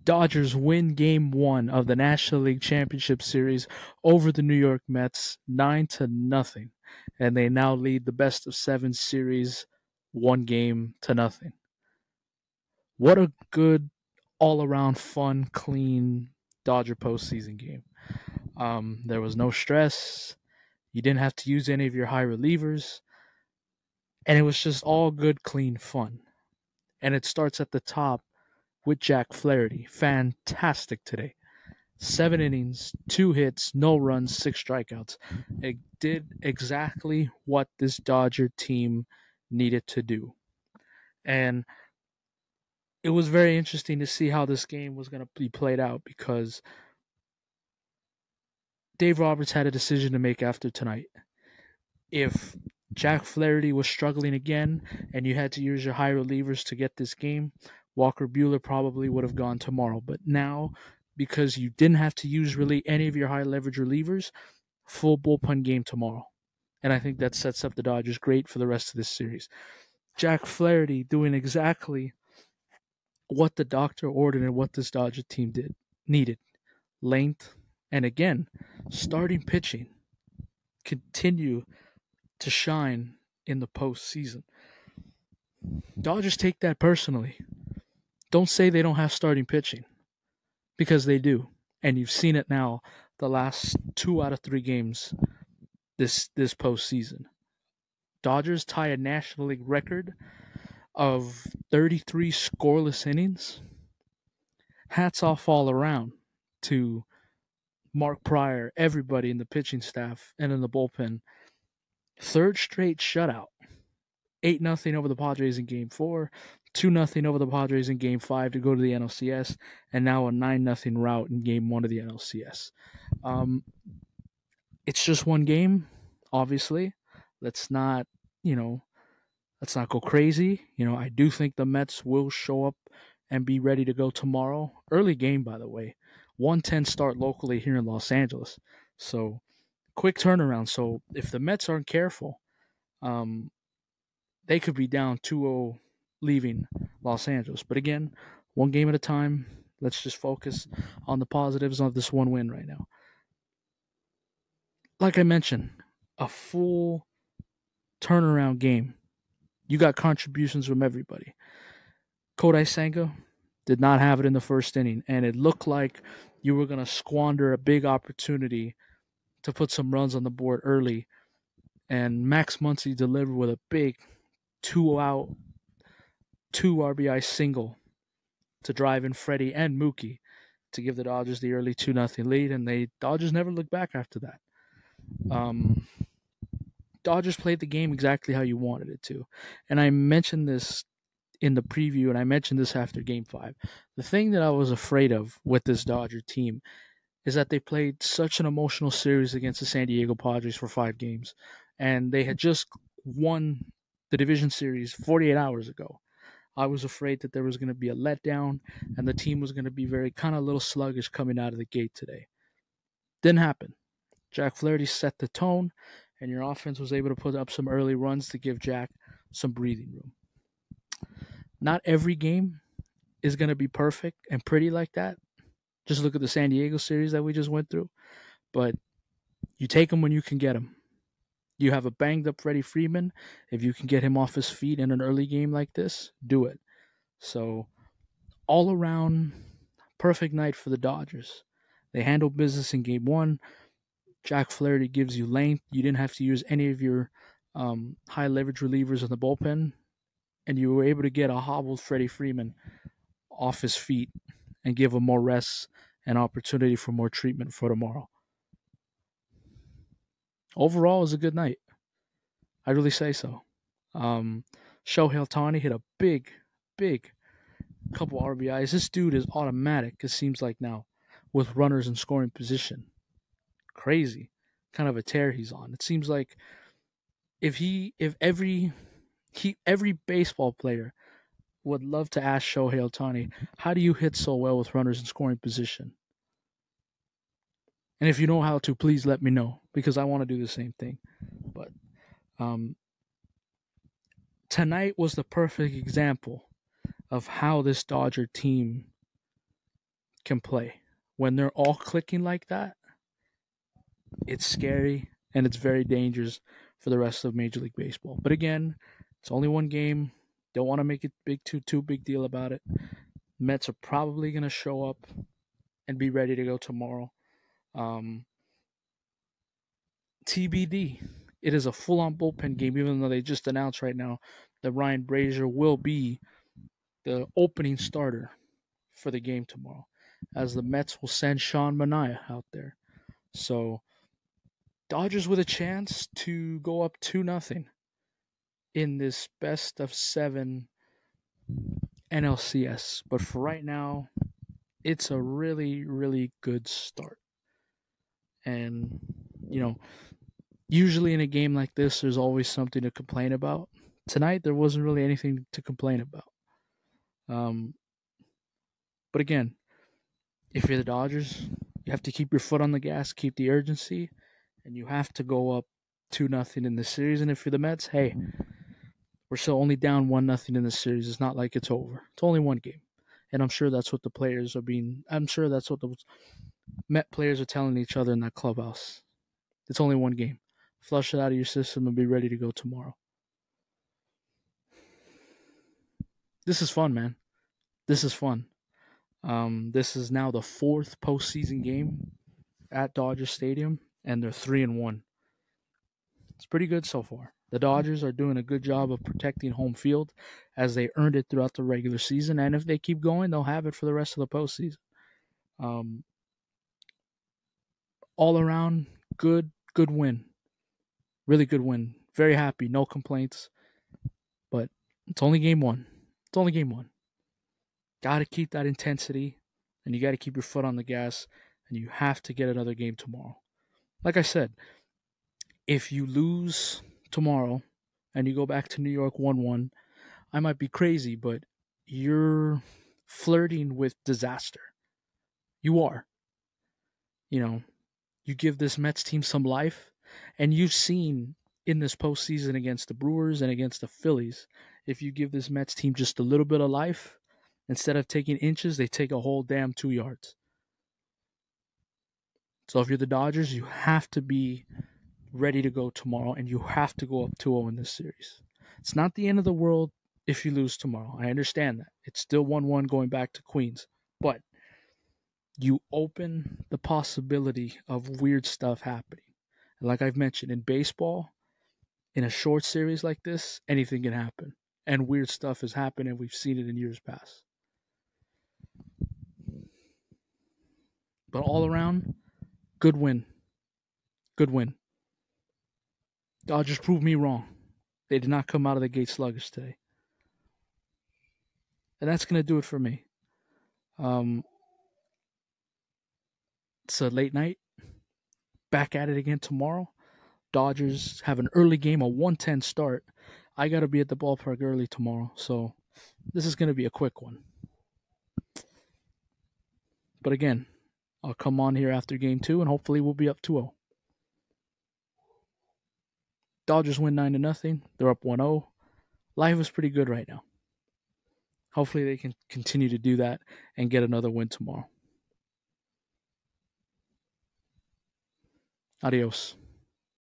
Dodgers win Game 1 of the National League Championship Series over the New York Mets 9-0, and they now lead the best-of-7 series 1-0. What a good, all-around fun, clean Dodger postseason game. There was no stress. You didn't have to use any of your high relievers. And it was just all good, clean fun. And it starts at the top with Jack Flaherty. Fantastic today. 7 innings, 2 hits, no runs, 6 strikeouts. It did exactly what this Dodger team needed to do. And it was very interesting to see how this game was going to be played out because Dave Roberts had a decision to make after tonight. If Jack Flaherty was struggling again and you had to use your high relievers to get this game, Walker Buehler probably would have gone tomorrow. But now, because you didn't have to use really any of your high leverage relievers, full bullpen game tomorrow. And I think that sets up the Dodgers great for the rest of this series. Jack Flaherty doing exactly what the doctor ordered and what this Dodger team needed. Length, and again, starting pitching. Continue to shine in the postseason. Dodgers take that personally. Don't say they don't have starting pitching, because they do. And you've seen it now the last 2 out of 3 games this postseason. Dodgers tie a National League record of 33 scoreless innings. Hats off all around to Mark Pryor, everybody in the pitching staff and in the bullpen. Third straight shutout. 8-0 over the Padres in Game 4, 2-0 over the Padres in Game 5 to go to the NLCS, and now a 9-0 rout in Game 1 of the NLCS. It's just one game, obviously. Let's not go crazy. I do think the Mets will show up and be ready to go tomorrow. Early game, by the way. 1:10 start locally here in Los Angeles. So, quick turnaround. So, if the Mets aren't careful, they could be down 2-0 leaving Los Angeles. But again, one game at a time. Let's just focus on the positives of this one win right now. Like I mentioned, a full turnaround game. You got contributions from everybody. Kodai Senga did not have it in the first inning, and it looked like you were going to squander a big opportunity to put some runs on the board early. And Max Muncy delivered with a big 2-out, 2 RBI single to drive in Freddie and Mookie to give the Dodgers the early 2-0 lead, and the Dodgers never looked back after that. Dodgers played the game exactly how you wanted it to. And I mentioned this in the preview, and I mentioned this after Game 5. The thing that I was afraid of with this Dodger team is that they played such an emotional series against the San Diego Padres for 5 games. And they had just won the division series 48 hours ago. I was afraid that there was going to be a letdown and the team was going to be very kind of a little sluggish coming out of the gate today. Didn't happen. Jack Flaherty set the tone, and your offense was able to put up some early runs to give Jack some breathing room. Not every game is going to be perfect and pretty like that. Just look at the San Diego series that we just went through. But you take them when you can get them. You have a banged-up Freddie Freeman. If you can get him off his feet in an early game like this, do it. So, all around, perfect night for the Dodgers. They handled business in Game 1. Jack Flaherty gives you length. You didn't have to use any of your high leverage relievers in the bullpen, and you were able to get a hobbled Freddie Freeman off his feet and give him more rest and opportunity for more treatment for tomorrow. Overall, it was a good night. I really say so. Shohei Ohtani hit a big couple RBIs. This dude is automatic, it seems like now, with runners in scoring position. Crazy kind of a tear he's on. It seems like if every baseball player would love to ask Shohei Ohtani, how do you hit so well with runners in scoring position? And if you know how to, please let me know, because I want to do the same thing. But tonight was the perfect example of how this Dodger team can play. When they're all clicking like that, it's scary and it's very dangerous for the rest of Major League Baseball. But again, it's only one game. Don't want to make it too big deal about it. Mets are probably going to show up and be ready to go tomorrow. TBD. It is a full-on bullpen game, even though they just announced right now that Ryan Brazier will be the opening starter for the game tomorrow, as the Mets will send Sean Manaea out there. So Dodgers with a chance to go up 2-0 in this best of 7 NLCS. But for right now, it's a really, really good start. And, usually in a game like this, there's always something to complain about. Tonight, there wasn't really anything to complain about. But again, if you're the Dodgers, you have to keep your foot on the gas, keep the urgency, and you have to go up 2-0 in this series. And if you're the Mets, hey, we're still only down 1-0 in this series. It's not like it's over. It's only one game. And I'm sure that's what the players I'm sure that's what the Met players are telling each other in that clubhouse. It's only one game. Flush it out of your system and be ready to go tomorrow. This is fun, man. This is fun. This is now the 4th postseason game at Dodger Stadium, and they're 3-1. It's pretty good so far. The Dodgers are doing a good job of protecting home field as they earned it throughout the regular season, and if they keep going, they'll have it for the rest of the postseason. All around, good win. Really good win. Very happy. No complaints. But it's only game one. It's only game one. Got to keep that intensity, and you got to keep your foot on the gas, and you have to get another game tomorrow. Like I said, if you lose tomorrow and you go back to New York 1-1, I might be crazy, but you're flirting with disaster. You are. You give this Mets team some life, and you've seen in this postseason against the Brewers and against the Phillies, if you give this Mets team just a little bit of life, instead of taking inches, they take a whole damn 2 yards. So if you're the Dodgers, you have to be ready to go tomorrow, and you have to go up 2-0 in this series. It's not the end of the world if you lose tomorrow. I understand that. It's still 1-1 going back to Queens. But you open the possibility of weird stuff happening. And like I've mentioned, in baseball, in a short series like this, anything can happen. And weird stuff has happened, and we've seen it in years past. But all around, good win. Good win. Dodgers proved me wrong. They did not come out of the gate sluggish today. And that's going to do it for me. It's a late night. Back at it again tomorrow. Dodgers have an early game, a 1:10 start. I got to be at the ballpark early tomorrow, so this is going to be a quick one. But again, I'll come on here after game 2, and hopefully we'll be up 2-0. Dodgers win 9-0. They're up 1-0. Life is pretty good right now. Hopefully they can continue to do that and get another win tomorrow. Adios.